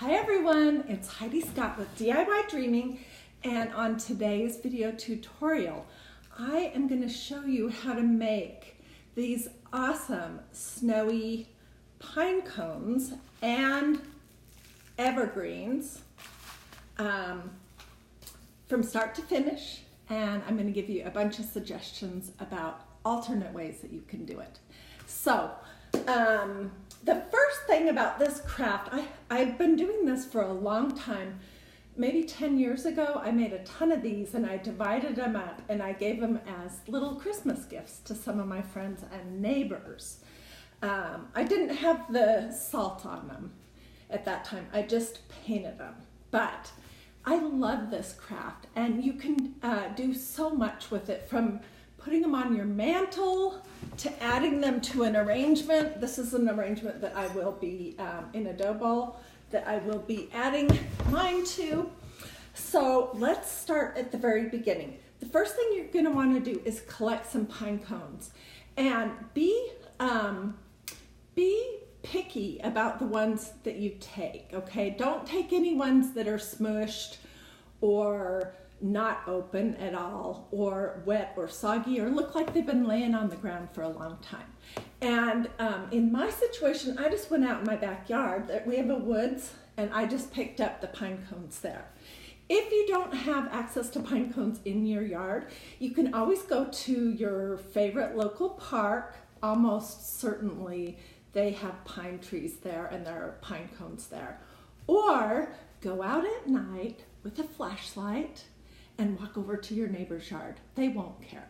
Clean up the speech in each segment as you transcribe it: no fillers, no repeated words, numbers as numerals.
Hi everyone, it's Hiedi Scott with DiyDreaming, and on today's video tutorial I am going to show you how to make these awesome snowy pine cones and evergreens from start to finish, and I'm going to give you a bunch of suggestions about alternate ways that you can do it. So the first thing about this craft, I've been doing this for a long time. Maybe 10 years ago, I made a ton of these and I divided them up and I gave them as little Christmas gifts to some of my friends and neighbors. I didn't have the salt on them at that time. I just painted them. But I love this craft, and you can do so much with it, from putting them on your mantle to adding them to an arrangement. This is an arrangement that I will be in a dough bowl that I will be adding mine to. So let's start at the very beginning. The first thing you're going to want to do is collect some pine cones, and be picky about the ones that you take, okay? Don't take any ones that are smushed or not open at all, or wet or soggy, or look like they've been laying on the ground for a long time. And in my situation, I just went out in my backyard. We have a woods, and I just picked up the pine cones there. If you don't have access to pine cones in your yard, you can always go to your favorite local park. Almost certainly they have pine trees there and there are pine cones there. Or go out at night with a flashlight and walk over to your neighbor's yard. They won't care,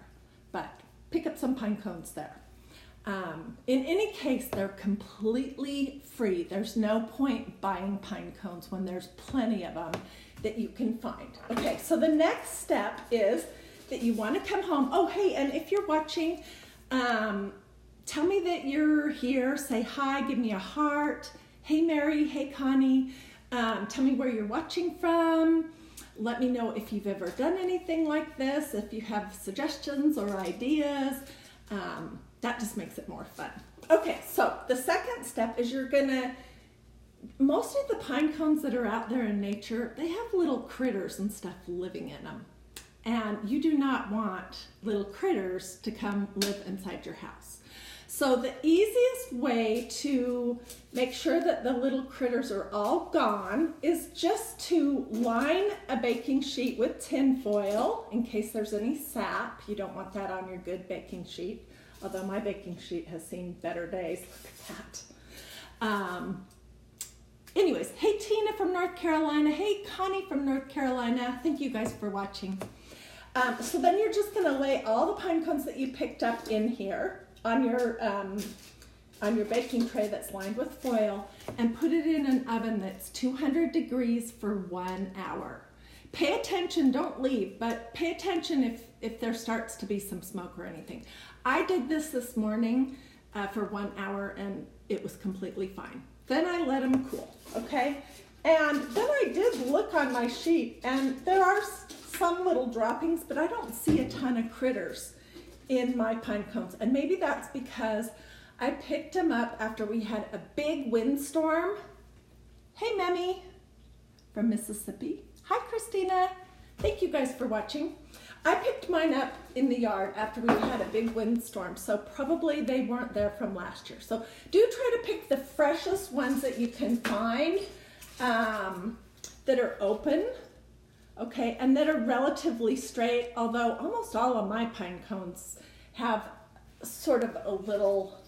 but pick up some pine cones there. In any case, they're completely free. There's no point buying pine cones when there's plenty of them that you can find. Okay, so the next step is that you want to come home. Oh, hey, and if you're watching, tell me that you're here. Say hi, give me a heart. Hey, Mary, hey, Connie. Tell me where you're watching from. Let me know if you've ever done anything like this, if you have suggestions or ideas. That just makes it more fun. Okay, so the second step is most of the pine cones that are out there in nature, they have little critters and stuff living in them. And you do not want little critters to come live inside your house. So the easiest way to make sure that the little critters are all gone is just to line a baking sheet with tin foil in case there's any sap. You don't want that on your good baking sheet, although my baking sheet has seen better days. Look at that. Anyways, hey Tina from North Carolina. Hey Connie from North Carolina. Thank you guys for watching. So then you're just gonna lay all the pine cones that you picked up in here on your baking tray that's lined with foil, and put it in an oven that's 200 degrees for 1 hour. Pay attention, don't leave, but pay attention if there starts to be some smoke or anything. I did this morning for 1 hour and it was completely fine. Then I let them cool, okay? And then I did look on my sheet, and there are some little droppings, but I don't see a ton of critters in my pine cones. And maybe that's because I picked them up after we had a big windstorm. Hey, Memmy from Mississippi. Hi, Christina. Thank you guys for watching. I picked mine up in the yard after we had a big windstorm, so probably they weren't there from last year. So do try to pick the freshest ones that you can find that are open, okay, and that are relatively straight, although almost all of my pine cones have sort of a little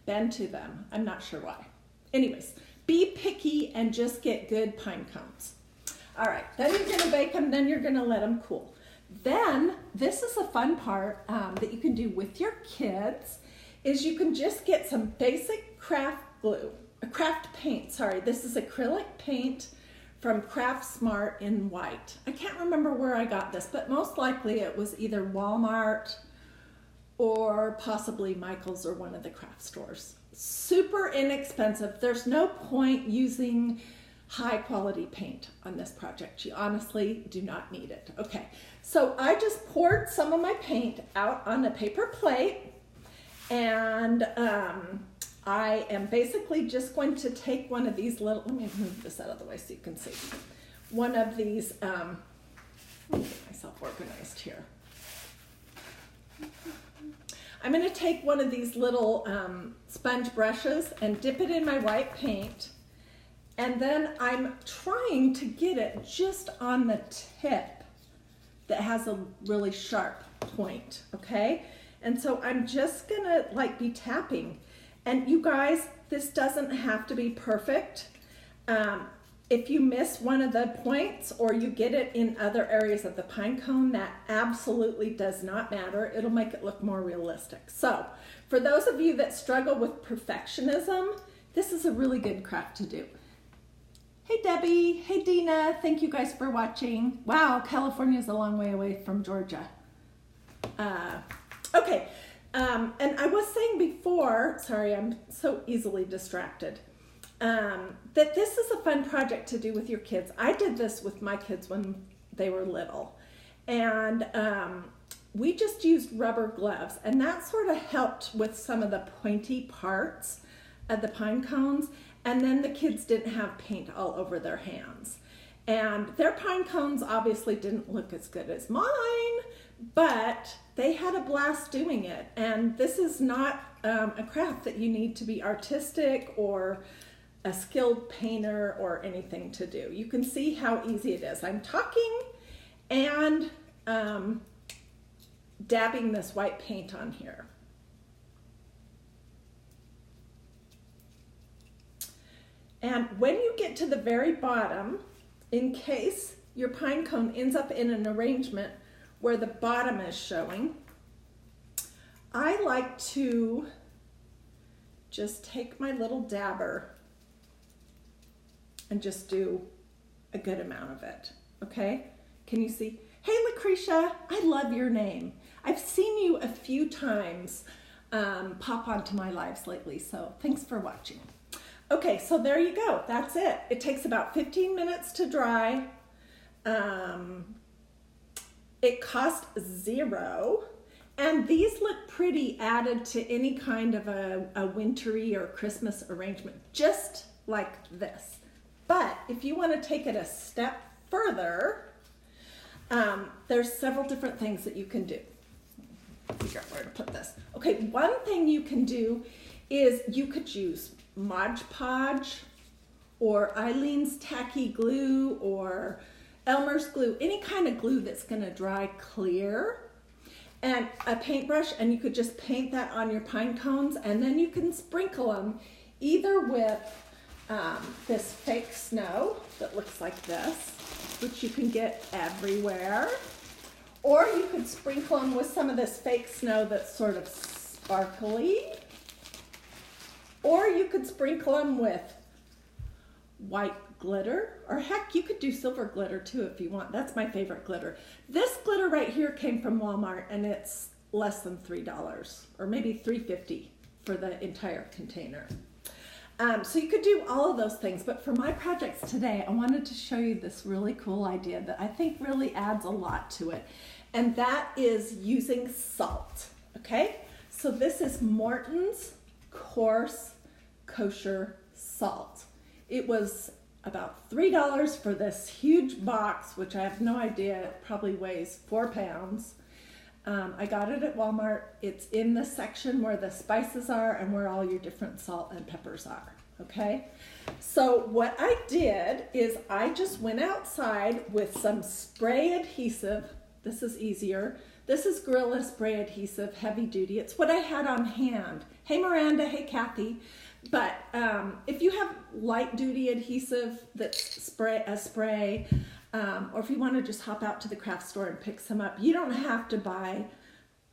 bend to them. I'm not sure why. Anyways, be picky and just get good pine cones. All right, then you're gonna bake them, then you're gonna let them cool. Then, this is a fun part that you can do with your kids, is you can just get some basic craft paint, sorry. This is acrylic paint from Craft Smart in white. I can't remember where I got this, but most likely it was either Walmart or possibly Michael's or one of the craft stores. Super inexpensive. There's no point using high quality paint on this project. You honestly do not need it. Okay, so I just poured some of my paint out on a paper plate, and I am basically just going to take one of these little, let me move this out of the way so you can see. One of these, let me get myself organized here. I'm going to take one of these little sponge brushes and dip it in my white paint. And then I'm trying to get it just on the tip that has a really sharp point, okay? And so I'm just gonna like be tapping. And you guys, this doesn't have to be perfect. If you miss one of the points or you get it in other areas of the pine cone, that absolutely does not matter. It'll make it look more realistic. So for those of you that struggle with perfectionism, this is a really good craft to do. Hey Debbie, hey Dina, thank you guys for watching. Wow, California's a long way away from Georgia. Okay, and I was saying before, sorry, I'm so easily distracted, that this is a fun project to do with your kids. I did this with my kids when they were little, and we just used rubber gloves, and that sort of helped with some of the pointy parts of the pine cones, and then the kids didn't have paint all over their hands. And their pine cones obviously didn't look as good as mine, but they had a blast doing it. And this is not a craft that you need to be artistic or a skilled painter or anything to do. You can see how easy it is. I'm talking and dabbing this white paint on here. And when you get to the very bottom, in case your pine cone ends up in an arrangement where the bottom is showing, I like to just take my little dabber and just do a good amount of it, okay? Can you see? Hey Lucretia, I love your name. I've seen you a few times pop onto my lives lately, so thanks for watching. Okay, so there you go. That's it. It takes about 15 minutes to dry. It cost $0. And these look pretty added to any kind of a wintry or Christmas arrangement, just like this. But if you want to take it a step further, there's several different things that you can do. Figure out where to put this. Okay, one thing you can do is you could use Mod Podge or Eileen's tacky glue or Elmer's glue, any kind of glue that's going to dry clear, and a paintbrush, and you could just paint that on your pine cones, and then you can sprinkle them either with this fake snow that looks like this, which you can get everywhere, or you could sprinkle them with some of this fake snow that's sort of sparkly. Or you could sprinkle them with white glitter, or heck, you could do silver glitter too if you want. That's my favorite glitter. This glitter right here came from Walmart, and it's less than $3, or maybe $3.50 for the entire container. So you could do all of those things, but for my projects today, I wanted to show you this really cool idea that I think really adds a lot to it, and that is using salt, okay? So this is Morton's coarse kosher salt. It was about $3 for this huge box, which I have no idea, it probably weighs 4 pounds. I got it at Walmart. It's in the section where the spices are and where all your different salt and peppers are, okay? So what I did is I just went outside with some spray adhesive. This is easier. This is Gorilla Spray Adhesive, heavy duty. It's what I had on hand. Hey Miranda, hey Kathy. But if you have light duty adhesive that's a spray, or if you want to just hop out to the craft store and pick some up, you don't have to buy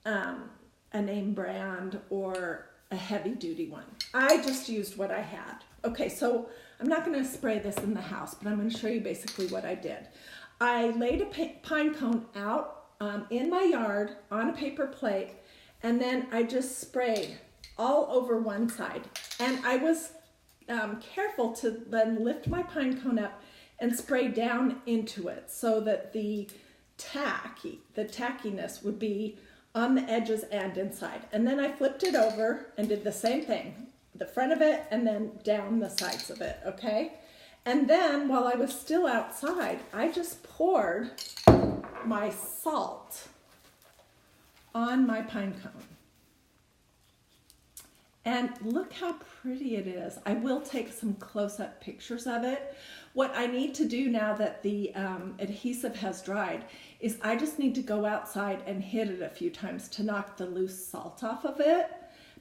a name brand or a heavy duty one. I just used what I had. Okay, so I'm not going to spray this in the house, but I'm going to show you basically what I did. I laid a pine cone out in my yard on a paper plate, and then I just sprayed all over one side. And I was careful to then lift my pine cone up and spray down into it so that the tackiness would be on the edges and inside. And then I flipped it over and did the same thing. the front of it and then down the sides of it, okay? And then while I was still outside, I just poured my salt on my pine cone. And look how pretty it is. I will take some close-up pictures of it. What I need to do now that the adhesive has dried is I just need to go outside and hit it a few times to knock the loose salt off of it.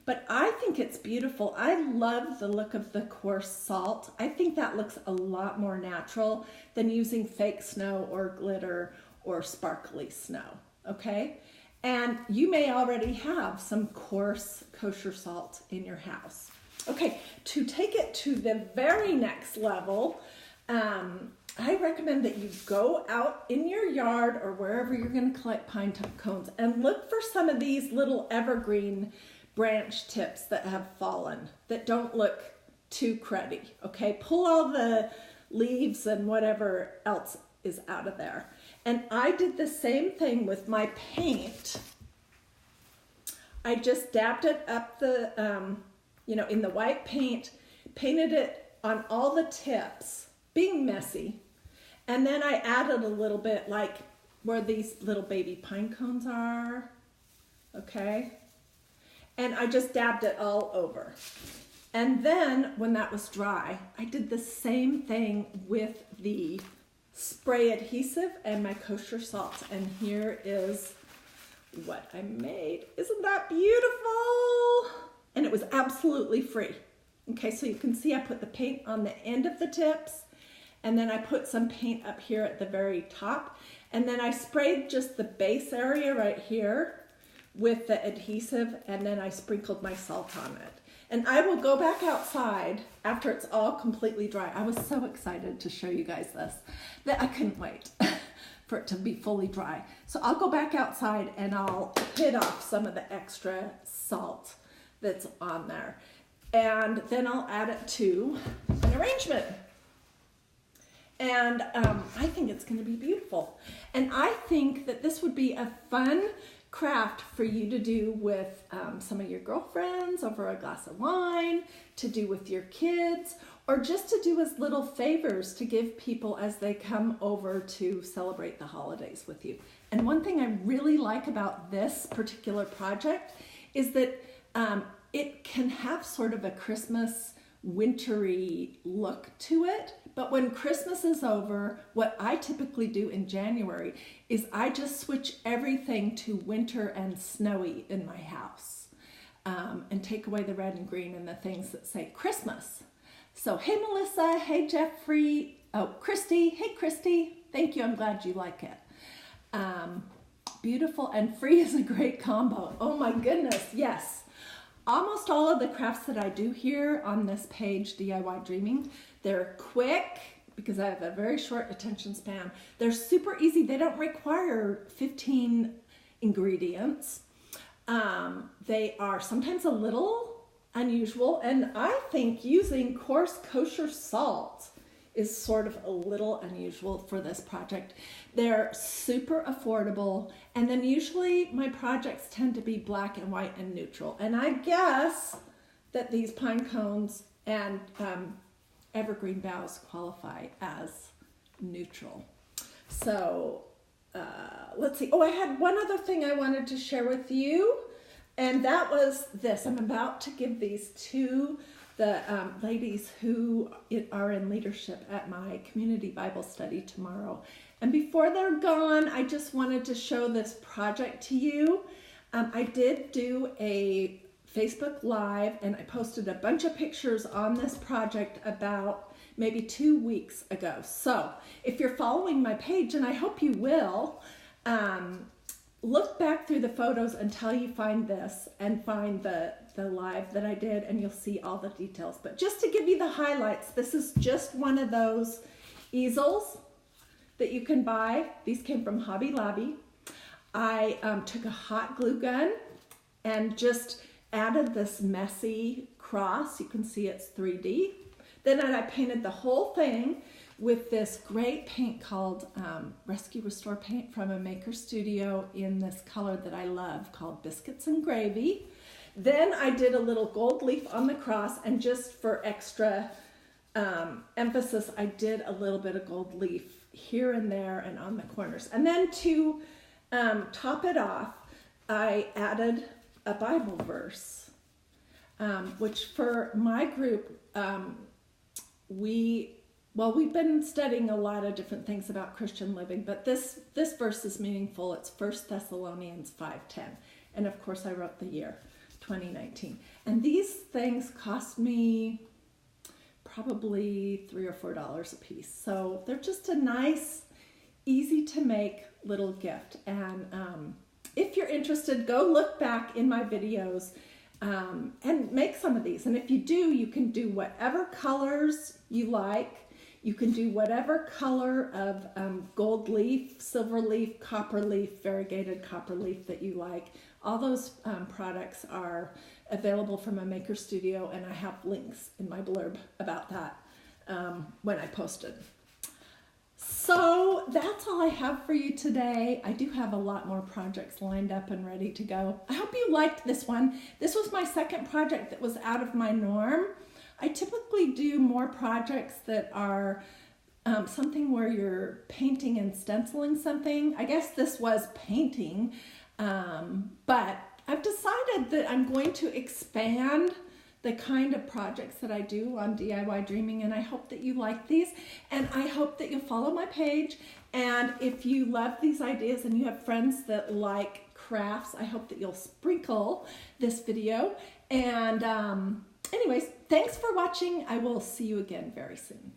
But I think it's beautiful. I love the look of the coarse salt. I think that looks a lot more natural than using fake snow or glitter or sparkly snow, okay? And you may already have some coarse kosher salt in your house. Okay, to take it to the very next level, I recommend that you go out in your yard or wherever you're going to collect pine cones and look for some of these little evergreen branch tips that have fallen, that don't look too cruddy, okay? Pull all the leaves and whatever else is out of there. And I did the same thing with my paint. I just dabbed it up the, in the white paint, painted it on all the tips, being messy. And then I added a little bit like where these little baby pine cones are, okay? And I just dabbed it all over. And then when that was dry, I did the same thing with the spray adhesive and my kosher salt. And here is what I made. Isn't that beautiful? And it was absolutely free. Okay, so you can see I put the paint on the end of the tips, and then I put some paint up here at the very top, and then I sprayed just the base area right here with the adhesive, and then I sprinkled my salt on it. And I will go back outside after it's all completely dry. I was so excited to show you guys this that I couldn't wait for it to be fully dry. So I'll go back outside and I'll hit off some of the extra salt that's on there. And then I'll add it to an arrangement. And I think it's going to be beautiful. And I think that this would be a fun craft for you to do with some of your girlfriends over a glass of wine, to do with your kids, or just to do as little favors to give people as they come over to celebrate the holidays with you. And one thing I really like about this particular project is that it can have sort of a Christmas wintry look to it. But when Christmas is over, what I typically do in January is I just switch everything to winter and snowy in my house, and take away the red and green and the things that say Christmas. So, hey Melissa, hey Jeffrey, oh Christy, hey Christy, thank you, I'm glad you like it. Beautiful and free is a great combo. Oh my goodness, yes. Almost all of the crafts that I do here on this page, DIYDreaming, they're quick because I have a very short attention span. They're super easy. They don't require 15 ingredients. They are sometimes a little unusual, and I think using coarse kosher salt is sort of a little unusual for this project. They're super affordable, and then usually my projects tend to be black and white and neutral. And I guess that these pine cones and evergreen boughs qualify as neutral. So let's see. Oh, I had one other thing I wanted to share with you, and that was this. I'm about to give these to the ladies who are in leadership at my community Bible study tomorrow. And before they're gone, I just wanted to show this project to you. I did do a Facebook Live, and I posted a bunch of pictures on this project about maybe 2 weeks ago. So if you're following my page, and I hope you will, look back through the photos until you find this and find the live that I did, and you'll see all the details. But just to give you the highlights, this is just one of those easels that you can buy. These came from Hobby Lobby. I took a hot glue gun and just added this messy cross. You can see it's 3D. Then I painted the whole thing with this great paint called Rescue Restore paint from a maker studio in this color that I love called Biscuits and Gravy. Then I did a little gold leaf on the cross, and just for extra emphasis, I did a little bit of gold leaf here and there and on the corners. And then to top it off, I added a Bible verse, which for my group, we've been studying a lot of different things about Christian living, but this verse is meaningful. It's 1 Thessalonians 5:10. And of course I wrote the year 2019. And these things cost me probably $3 or $4 a piece. So they're just a nice, easy to make little gift. And if you're interested, go look back in my videos and make some of these. And if you do, you can do whatever colors you like. You can do whatever color of gold leaf, silver leaf, copper leaf, variegated copper leaf that you like. All those products are available from a maker studio, and I have links in my blurb about that when I post it. So that's all I have for you today. I do have a lot more projects lined up and ready to go. I hope you liked this one. This was my second project that was out of my norm. I typically do more projects that are something where you're painting and stenciling something. I guess this was painting, but I've decided that I'm going to expand the kind of projects that I do on DIY Dreaming, and I hope that you like these, and I hope that you'll follow my page. And if you love these ideas and you have friends that like crafts, I hope that you'll sprinkle this video. And anyways, thanks for watching. I will see you again very soon.